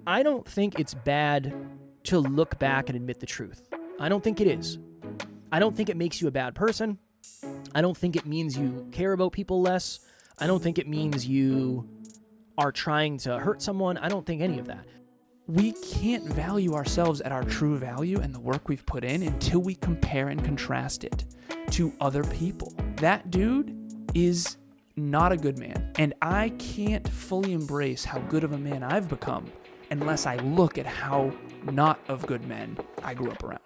I don't think it's bad to look back and admit the truth. I don't think it is. I don't think it makes you a bad person. I don't think it means you care about people less. I don't think it means you are trying to hurt someone. I don't think any of that. We can't value ourselves at our true value and the work we've put in until we compare and contrast it to other people. That dude is not a good man, and I can't fully embrace how good of a man I've become unless I look at how not of good men I grew up around.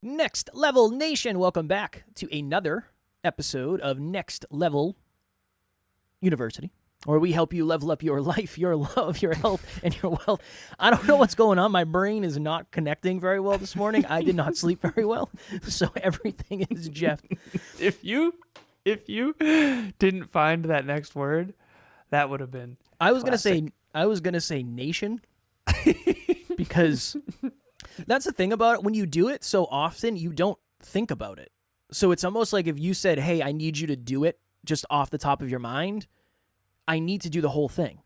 Next Level Nation, welcome back to another episode of Next Level University, where we help you level up your life, your love, your health, and your wealth. I don't know what's going on. My brain is not connecting very well this morning. I did not sleep very well, so everything is Jeff. If you didn't find that next word, that would have been I was gonna say nation, because that's the thing about it. When you do it so often, you don't think about it. So it's almost like if you said, "Hey, I need you to do it," just off the top of your mind, I need to do the whole thing.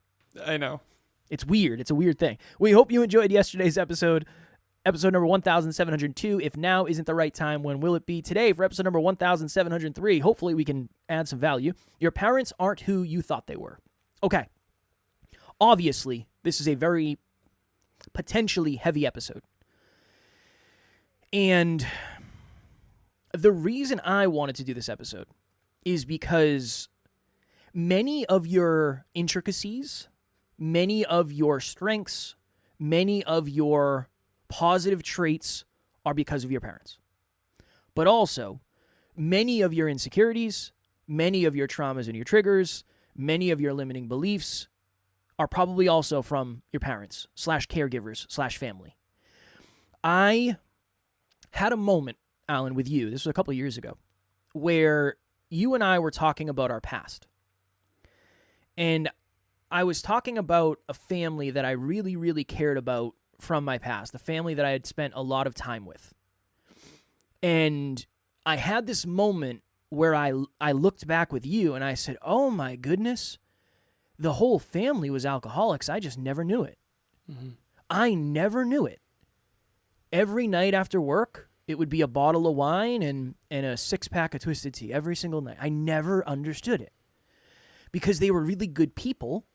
I know. It's weird. It's a weird thing. We hope you enjoyed yesterday's episode number 1702. If now isn't the right time, when will it be? Today, for episode number 1703, hopefully we can add some value. Your parents aren't who you thought they were. Okay. Obviously, this is a very potentially heavy episode. And the reason I wanted to do this episode is because many of your intricacies, many of your strengths, many of your positive traits are because of your parents. But also, many of your insecurities, many of your traumas and your triggers, many of your limiting beliefs are probably also from your parents / caregivers / family. I had a moment, Alan, with you, this was a couple of years ago, where you and I were talking about our past. And I was talking about a family that I really, really cared about from my past, a family that I had spent a lot of time with. And I had this moment where I looked back with you and I said, oh my goodness, the whole family was alcoholics. I just never knew it. Mm-hmm. I never knew it. Every night after work, it would be a bottle of wine and a 6-pack of Twisted Tea every single night. I never understood it because they were really good people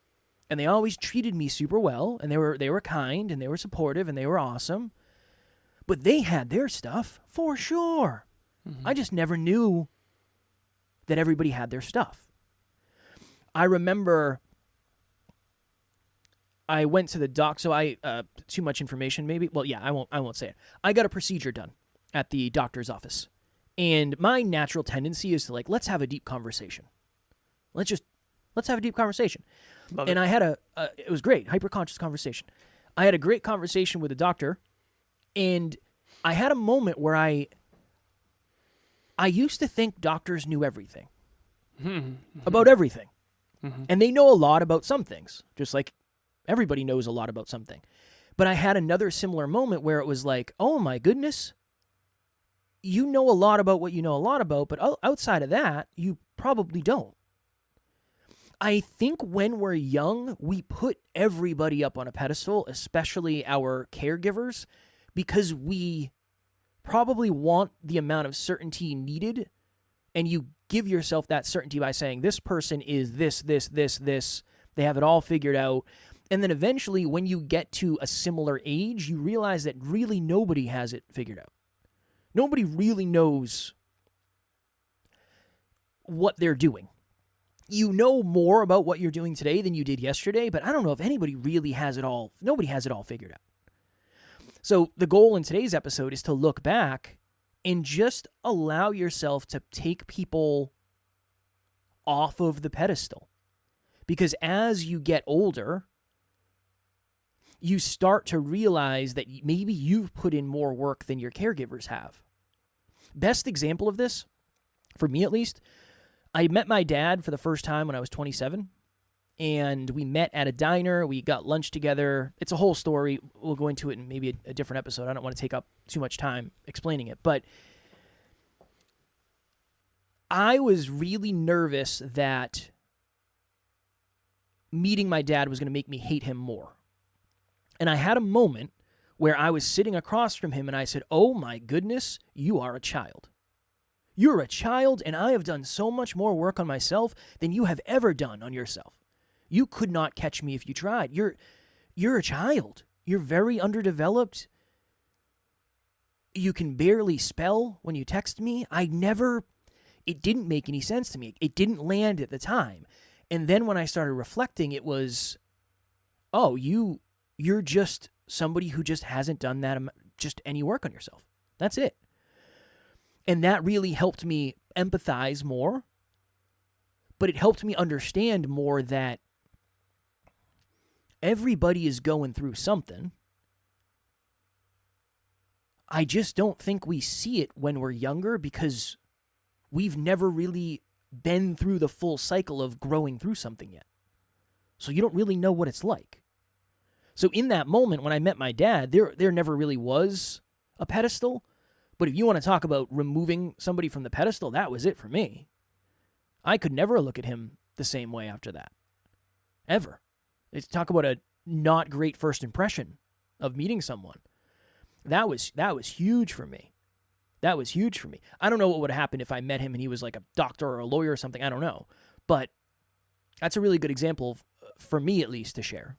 and they always treated me super well and they were kind and they were supportive and they were awesome. But they had their stuff for sure. Mm-hmm. I just never knew that everybody had their stuff. I remember I went to the doc, so too much information maybe. Well, yeah, I won't say it. I got a procedure done at the doctor's office. And my natural tendency is to let's have a deep conversation. Let's have a deep conversation. Love and it. I had it was great, hyper-conscious conversation. I had a great conversation with the doctor, and I had a moment where I used to think doctors knew everything. Mm-hmm. About everything. Mm-hmm. And they know a lot about some things, just like everybody knows a lot about something. But I had another similar moment where it was like, oh my goodness, you know a lot about what you know a lot about, but outside of that, you probably don't. I think when we're young, we put everybody up on a pedestal, especially our caregivers, because we probably want the amount of certainty needed, and you give yourself that certainty by saying, this person is this, they have it all figured out. And then eventually, when you get to a similar age, you realize that really nobody has it figured out. Nobody really knows what they're doing. You know more about what you're doing today than you did yesterday, but I don't know if anybody really has it all. Nobody has it all figured out. So the goal in today's episode is to look back and just allow yourself to take people off of the pedestal. Because as you get older, you start to realize that maybe you've put in more work than your caregivers have. Best example of this, for me at least, I met my dad for the first time when I was 27, and we met at a diner. We got lunch together. It's a whole story. We'll go into it in maybe a different episode. I don't want to take up too much time explaining it, but I was really nervous that meeting my dad was going to make me hate him more. And I had a moment where I was sitting across from him and I said, "Oh my goodness, you are a child. You're a child, and I have done so much more work on myself than you have ever done on yourself. You could not catch me if you tried. You're a child. You're very underdeveloped. You can barely spell when you text me." It didn't make any sense to me. It didn't land at the time. And then when I started reflecting, it was, oh, you're just somebody who just hasn't done that, just any work on yourself. That's it. And that really helped me empathize more, but it helped me understand more that everybody is going through something. I just don't think we see it when we're younger because we've never really been through the full cycle of growing through something yet. So you don't really know what it's like. So in that moment when I met my dad, there never really was a pedestal. But if you want to talk about removing somebody from the pedestal, that was it for me. I could never look at him the same way after that. Ever. It's talk about a not great first impression of meeting someone. That was huge for me. That was huge for me. I don't know what would have happened if I met him and he was like a doctor or a lawyer or something. I don't know. But that's a really good example, for me at least, to share.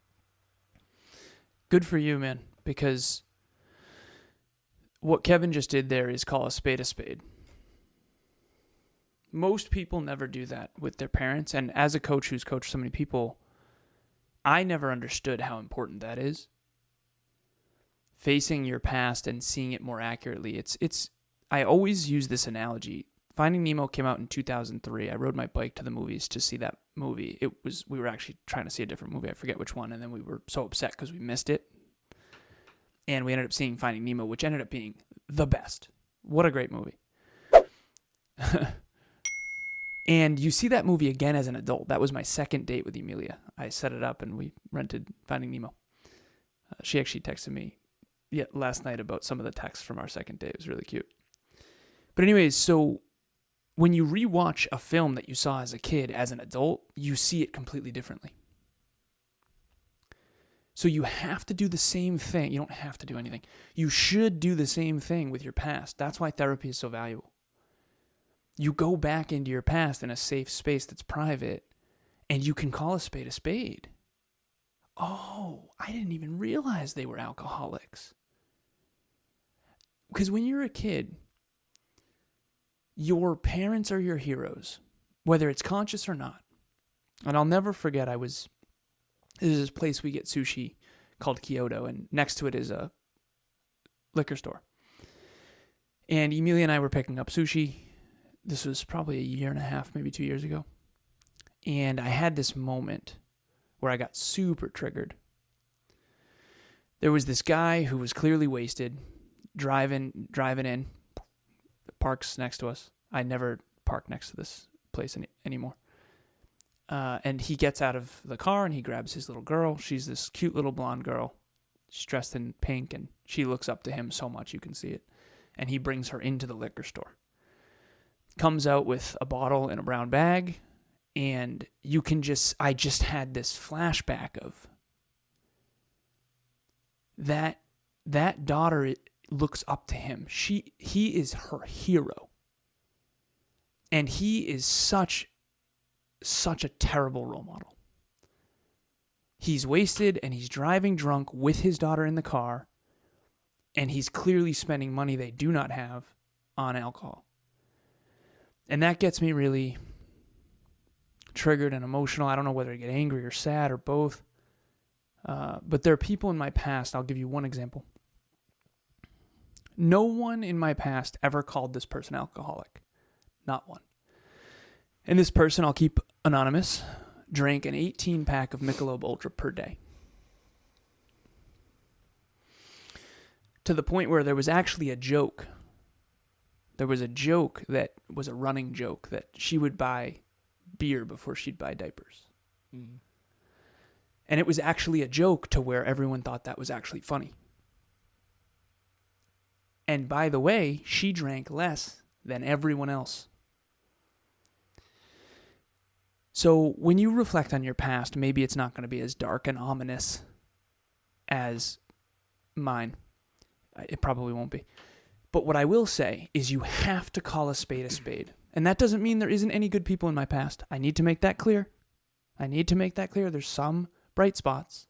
Good for you, man, because what Kevin just did there is call a spade a spade. Most people never do that with their parents, and as a coach who's coached so many people, I never understood how important that is. Facing your past and seeing it more accurately. I always use this analogy. Finding Nemo came out in 2003. I rode my bike to the movies to see that movie. We were actually trying to see a different movie. I forget which one, and then we were so upset because we missed it. And we ended up seeing Finding Nemo, which ended up being the best. What a great movie. And you see that movie again as an adult. That was my second date with Emilia. I set it up and we rented Finding Nemo. She actually texted me last night about some of the texts from our second date. It was really cute. But anyways, so when you rewatch a film that you saw as a kid, as an adult, you see it completely differently. So you have to do the same thing. You don't have to do anything. You should do the same thing with your past. That's why therapy is so valuable. You go back into your past in a safe space that's private, and you can call a spade a spade. Oh, I didn't even realize they were alcoholics. Because when you're a kid, your parents are your heroes, whether it's conscious or not. And I'll never forget, there's this place we get sushi called Kyoto, and next to it is a liquor store. And Emilia and I were picking up sushi. This was probably a year and a half, maybe 2 years ago. And I had this moment where I got super triggered. There was this guy who was clearly wasted, driving in, parks next to us. I never park next to this place anymore. And he gets out of the car and he grabs his little girl. She's this cute little blonde girl. She's dressed in pink and she looks up to him so much you can see it. And he brings her into the liquor store. Comes out with a bottle in a brown bag. And I just had this flashback of that daughter looks up to him. He is her hero. And he is such a terrible role model. He's wasted and he's driving drunk with his daughter in the car, and he's clearly spending money they do not have on alcohol. And that gets me really triggered and emotional. I don't know whether to get angry or sad or both. But there are people in my past. I'll give you one example. No one in my past ever called this person alcoholic. Not one. And this person, I'll keep anonymous, drank an 18-pack of Michelob Ultra per day. To the point where there was actually a joke. There was a joke that was a running joke that she would buy beer before she'd buy diapers. Mm. And it was actually a joke to where everyone thought that was actually funny. And by the way, she drank less than everyone else. So when you reflect on your past, maybe it's not going to be as dark and ominous as mine. It probably won't be. But what I will say is you have to call a spade a spade. And that doesn't mean there isn't any good people in my past. I need to make that clear. There's some bright spots,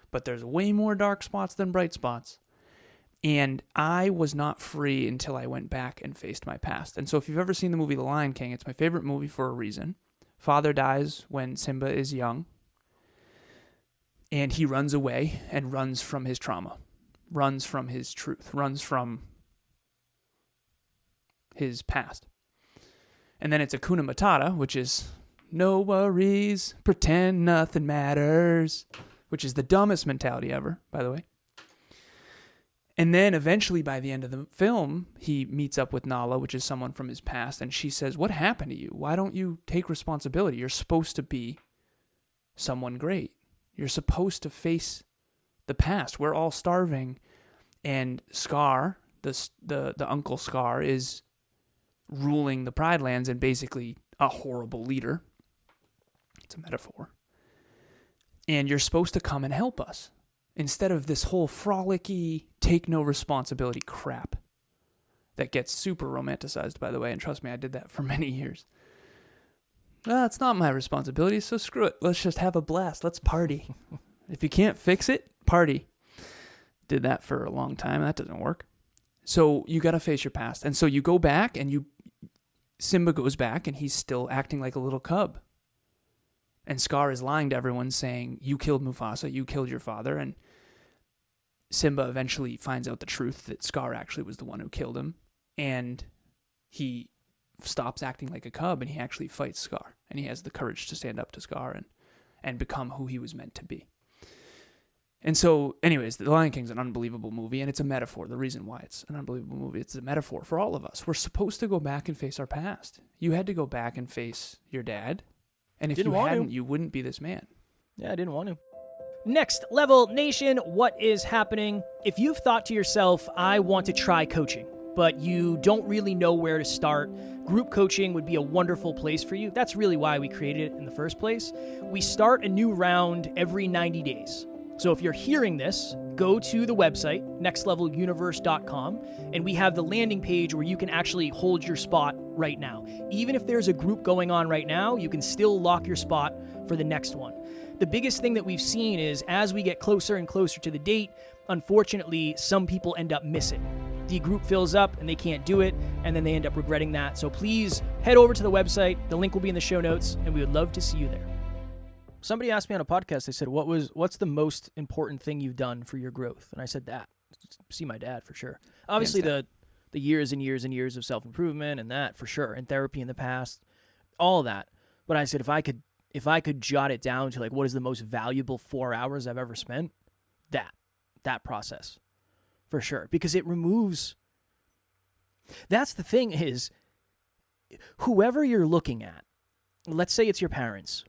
but there's way more dark spots than bright spots. And I was not free until I went back and faced my past. And so if you've ever seen the movie The Lion King, it's my favorite movie for a reason. Father dies when Simba is young, and he runs away and runs from his trauma, runs from his truth, runs from his past. And then it's Hakuna Matata, which is no worries, pretend nothing matters, which is the dumbest mentality ever, by the way. And then eventually by the end of the film, he meets up with Nala, which is someone from his past, and she says, what happened to you? Why don't you take responsibility? You're supposed to be someone great. You're supposed to face the past. We're all starving, and Scar, the Uncle Scar, is ruling the Pride Lands and basically a horrible leader. It's a metaphor. And you're supposed to come and help us, instead of this whole frolicky, take no responsibility crap that gets super romanticized, by the way. And trust me, I did that for many years. Well, it's not my responsibility, so screw it. Let's just have a blast. Let's party. If you can't fix it, party. Did that for a long time. That doesn't work. So you got to face your past. And so you go back, and Simba goes back, and he's still acting like a little cub. And Scar is lying to everyone, saying, you killed Mufasa, you killed your father. And Simba eventually finds out the truth that Scar actually was the one who killed him. And he stops acting like a cub, and he actually fights Scar. And he has the courage to stand up to Scar and become who he was meant to be. And so, anyways, The Lion King's an unbelievable movie, and it's a metaphor. The reason why it's an unbelievable movie, it's a metaphor for all of us. We're supposed to go back and face our past. You had to go back and face your dad. And if you hadn't, you wouldn't be this man. Yeah, I didn't want to. Next Level Nation, what is happening? If you've thought to yourself, I want to try coaching, but you don't really know where to start, group coaching would be a wonderful place for you. That's really why we created it in the first place. We start a new round every 90 days. So if you're hearing this, go to the website, nextleveluniverse.com, and we have the landing page where you can actually hold your spot right now. Even if there's a group going on right now, you can still lock your spot for the next one. The biggest thing that we've seen is as we get closer and closer to the date, unfortunately, some people end up missing. The group fills up and they can't do it, and then they end up regretting that. So please head over to the website. The link will be in the show notes, and we would love to see you there. Somebody asked me on a podcast, they said, what's the most important thing you've done for your growth? And I said that. See my dad, for sure. Obviously, the years and years and years of self-improvement and that, for sure, and therapy in the past, all of that. But I said, if I could jot it down to, like, what is the most valuable 4 hours I've ever spent, that process, for sure. Because it removes... That's the thing is, whoever you're looking at, let's say it's your parents,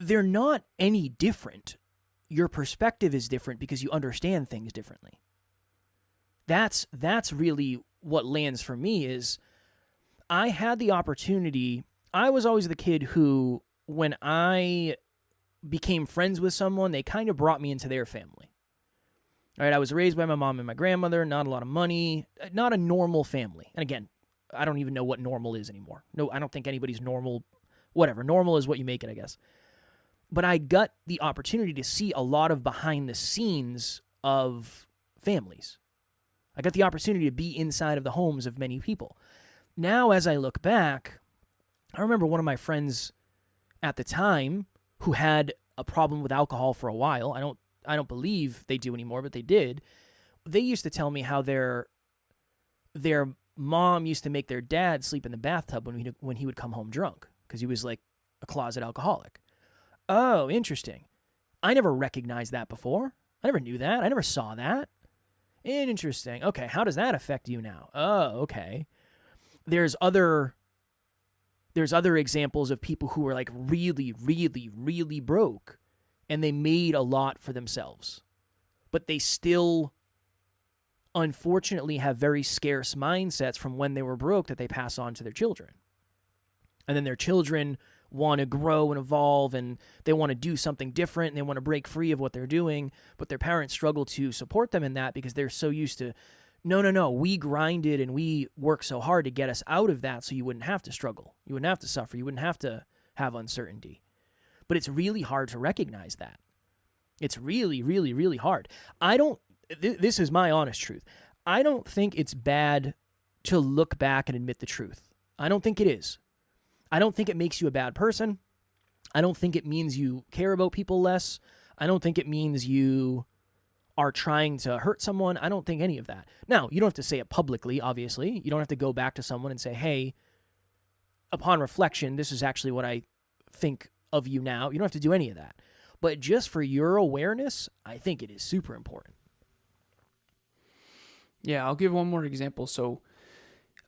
they're not any different. Your perspective is different because you understand things differently. That's really what lands for me is I had the opportunity. I was always the kid who, when I became friends with someone, they kind of brought me into their family. All right, I was raised by my mom and my grandmother, not a lot of money, not a normal family. And again, I don't even know what normal is anymore. No, I don't think anybody's normal. Whatever, normal is what you make it, I guess. But I got the opportunity to see a lot of behind the scenes of families. I got the opportunity to be inside of the homes of many people. Now, as I look back, I remember one of my friends at the time who had a problem with alcohol for a while. I don't believe they do anymore, but they did. They used to tell me how their mom used to make their dad sleep in the bathtub when he would come home drunk because he was like a closet alcoholic. Oh, interesting. I never recognized that before. I never knew that. I never saw that. Interesting. Okay, how does that affect you now? Oh, okay. There's other examples of people who were like really, really, really broke, and they made a lot for themselves. But they still, unfortunately, have very scarce mindsets from when they were broke that they pass on to their children. And then their children want to grow and evolve, and they want to do something different, and they want to break free of what they're doing, but their parents struggle to support them in that because they're so used to, no, we grinded and we worked so hard to get us out of that so you wouldn't have to struggle. You wouldn't have to suffer. You wouldn't have to have uncertainty. But it's really hard to recognize that. It's really, really, really hard. This is my honest truth. I don't think it's bad to look back and admit the truth. I don't think it is. I don't think it makes you a bad person. I don't think it means you care about people less. I don't think it means you are trying to hurt someone. I don't think any of that. Now, you don't have to say it publicly, obviously. You don't have to go back to someone and say, hey, upon reflection, this is actually what I think of you now. You don't have to do any of that. But just for your awareness, I think it is super important. Yeah, I'll give one more example. So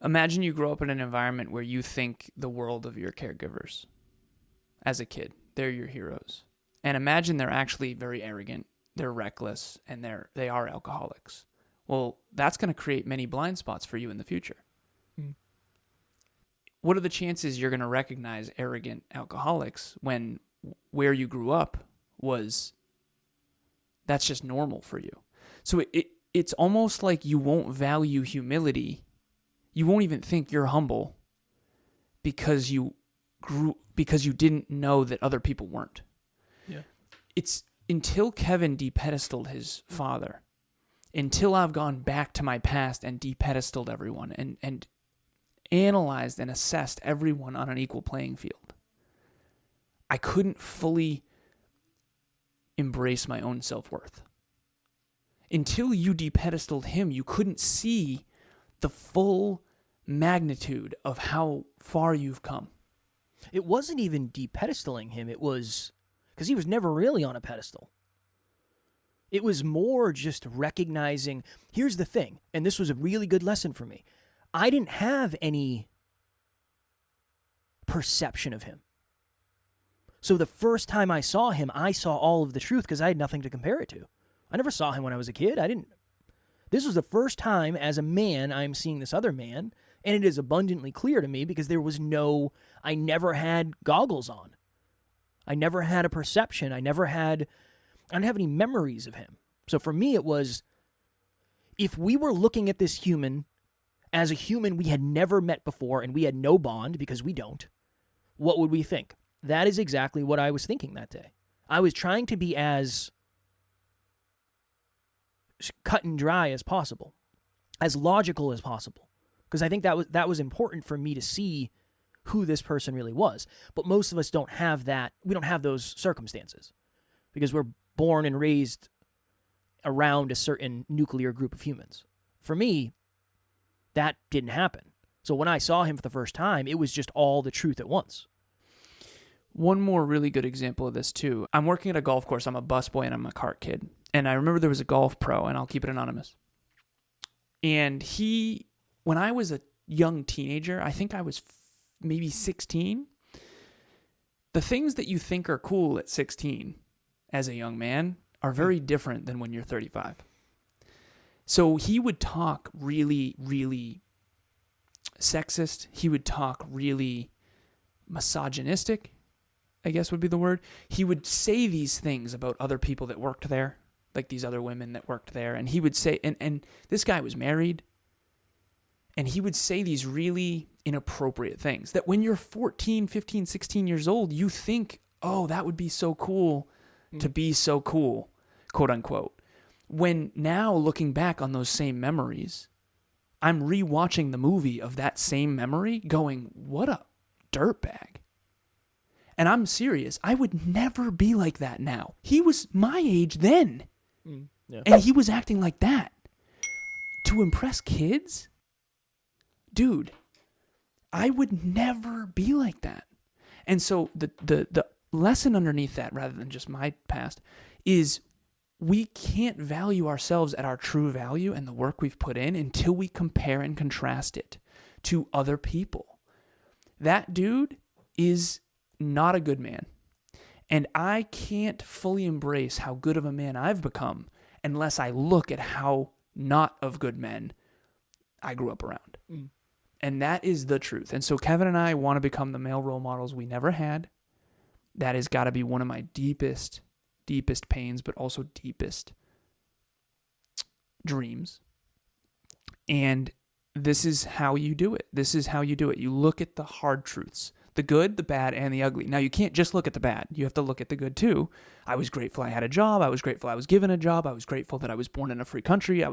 imagine you grow up in an environment where you think the world of your caregivers as a kid. They're your heroes. And imagine they're actually very arrogant, they're reckless, and they are alcoholics. Well, that's going to create many blind spots for you in the future. What are the chances you're going to recognize arrogant alcoholics when where you grew up that's just normal for you? So it's almost like you won't value humility. You won't even think you're humble because you didn't know that other people weren't. Yeah. It's until Kevin depedestaled his father, until I've gone back to my past and depedestaled everyone and analyzed and assessed everyone on an equal playing field, I couldn't fully embrace my own self-worth. Until you depedestaled him, you couldn't see the full magnitude of how far you've come. It wasn't even depedestaling him. It was because he was never really on a pedestal. It was more just recognizing, here's the thing, and this was a really good lesson for me. I didn't have any perception of him. So the first time I saw him, I saw all of the truth because I had nothing to compare it to. I never saw him when I was a kid. This was the first time as a man I'm seeing this other man, and it is abundantly clear to me because I never had goggles on. I never had a perception. I didn't have any memories of him. So for me, it was, if we were looking at this human as a human we had never met before and we had no bond because we don't, what would we think? That is exactly what I was thinking that day. I was trying to be as cut and dry as possible, as logical as possible, because I think that was important for me to see who this person really was. But most of us don't have that. We don't have those circumstances because we're born and raised around a certain nuclear group of humans. For me, that didn't happen. So when I saw him for the first time, it was just all the truth at once. One more really good example of this too. I'm working at a golf course. I'm a busboy and I'm a cart kid. And I remember there was a golf pro, and I'll keep it anonymous. And when I was a young teenager, I think I was maybe 16, the things that you think are cool at 16 as a young man are very different than when you're 35. So he would talk really, really sexist. He would talk really misogynistic, I guess would be the word. He would say these things about other people that worked there, like these other women that worked there. And he would say, and this guy was married, and he would say these really inappropriate things that when you're 14, 15, 16 years old, you think, oh, that would be so cool to be so cool, quote unquote. When now looking back on those same memories, I'm rewatching the movie of that same memory going, what a dirtbag. And I'm serious. I would never be like that now. He was my age then. Yeah. And he was acting like that. To impress kids? Dude, I would never be like that. And so the lesson underneath that, rather than just my past, is we can't value ourselves at our true value and the work we've put in until we compare and contrast it to other people. That dude is not a good man. And I can't fully embrace how good of a man I've become unless I look at how not of good men I grew up around. And that is the truth. And so Kevin and I want to become the male role models we never had. That has got to be one of my deepest pains, but also deepest dreams. And this is how you do it. This is how you do it. You look at the hard truths, the good, the bad, and the ugly. Now, you can't just look at the bad. You have to look at the good too. I was grateful I had a job. I was grateful I was given a job. I was grateful that I was born in a free country.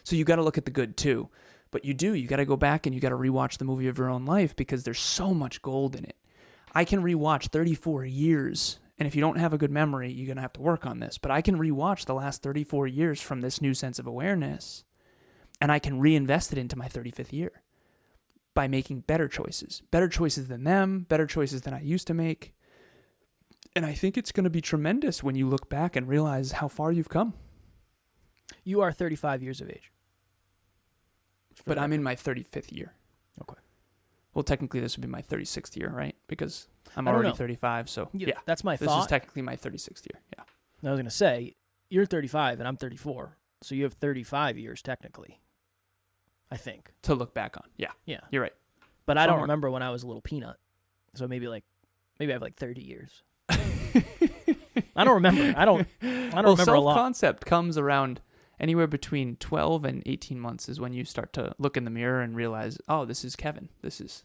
So you got to look at the good too. But you got to go back and you got to rewatch the movie of your own life because there's so much gold in it. I can rewatch 34 years. And if you don't have a good memory, you're going to have to work on this. But I can rewatch the last 34 years from this new sense of awareness. And I can reinvest it into my 35th year by making better choices than them, better choices than I used to make. And I think it's going to be tremendous when you look back and realize how far you've come. You are 35 years of age. But I'm in my 35th year. Okay. Well, technically this would be my 36th year, right? Because I'm already 35, so yeah. That's my thought. This is technically my 36th year, yeah. I was going to say, you're 35 and I'm 34, so you have 35 years technically, I think. To look back on, yeah. Yeah. You're right. But I don't remember when I was a little peanut, so maybe I have like 30 years. I don't remember. I don't remember a lot. Self-concept comes around anywhere between 12 and 18 months is when you start to look in the mirror and realize, oh, this is Kevin. This is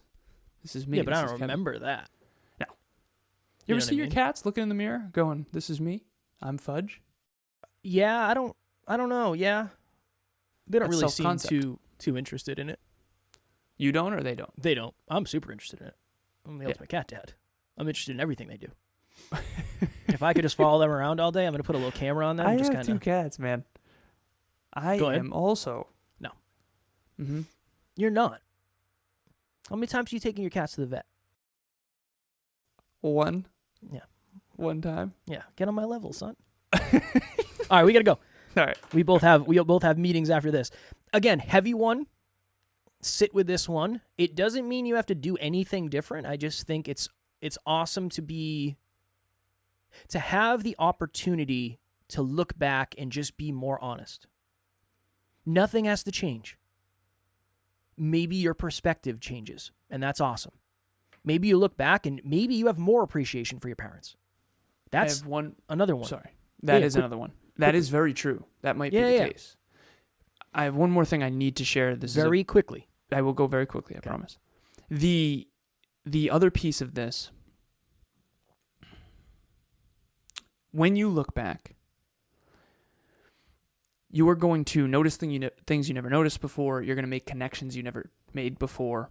me. Yeah, but I don't remember that. No. You ever see your cats looking in the mirror going, this is me? I'm Fudge? Yeah, I don't know. Yeah. They don't really seem too interested in it. You don't or they don't? They don't. I'm super interested in it. I'm the ultimate cat dad. I'm interested in everything they do. If I could just follow them around all day, I'm going to put a little camera on them. I have 2 cats, man. I am also. No. Mm-hmm. You're not. How many times are you taking your cats to the vet? 1. Yeah. 1 time. Yeah. Get on my level, son. All right, we got to go. All right. We both have meetings after this. Again, heavy one. Sit with this one. It doesn't mean you have to do anything different. I just think it's awesome to have the opportunity to look back and just be more honest. Nothing has to change. Maybe your perspective changes, and that's awesome. Maybe you look back and maybe you have more appreciation for your parents. That's another one. Sorry. That is another one. That is very true. That might be the case. I have one more thing I need to share. This very quickly. I will go very quickly, I promise. The other piece of this, when you look back, you are going to notice things you never noticed before. You're going to make connections you never made before.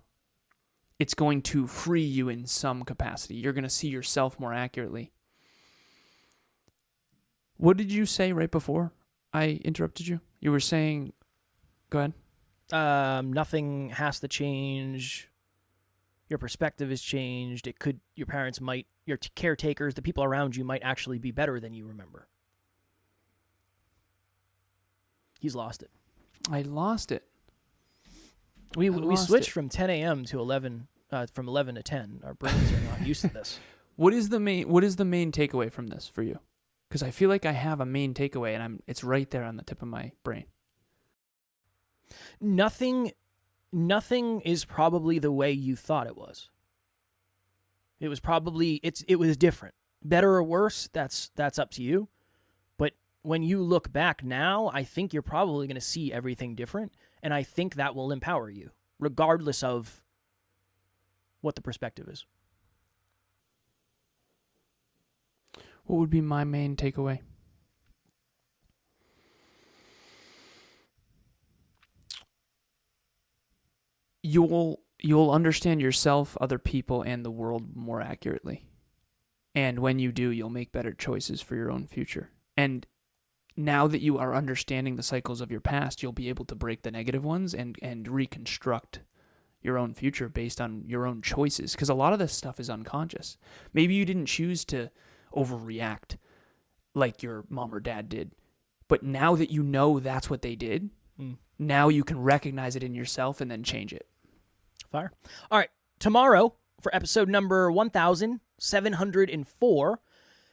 It's going to free you in some capacity. You're going to see yourself more accurately. What did you say right before I interrupted you? You were saying, go ahead. Nothing has to change. Your perspective has changed. Your parents might, your caretakers, the people around you might actually be better than you remember. He's lost it. I lost it. We switched from 10 a.m. to 11, from 11 to 10. Our brains are not used to this. What is the main takeaway from this for you? Because I feel like I have a main takeaway, and it's right there on the tip of my brain. Nothing is probably the way you thought it was. It was probably it was different. Better or worse, that's up to you. But when you look back now, I think you're probably going to see everything different, and I think that will empower you, regardless of what the perspective is. What would be my main takeaway? You'll understand yourself, other people, and the world more accurately. And when you do, you'll make better choices for your own future. And now that you are understanding the cycles of your past, you'll be able to break the negative ones and reconstruct your own future based on your own choices. Because a lot of this stuff is unconscious. Maybe you didn't choose to overreact like your mom or dad did. But now that you know that's what they did, now you can recognize it in yourself and then change it. Fire. All right. Tomorrow, for episode number 1704,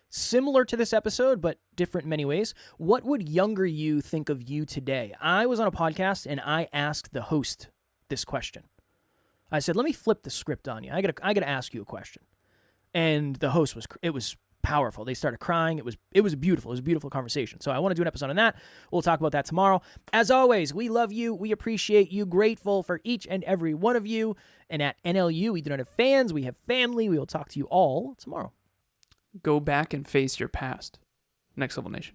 similar to this episode, but different in many ways, what would younger you think of you today? I was on a podcast and I asked the host this question. I said, let me flip the script on you. I gotta ask you a question. And the host was powerful. They started crying. It was beautiful. It was a beautiful conversation. So I want to do an episode on that. We'll talk about that tomorrow. As always, we love you. We appreciate you. Grateful for each and every one of you. And at NLU, we do not have fans. We have family. We will talk to you all tomorrow. Go back and face your past. Next Level Nation.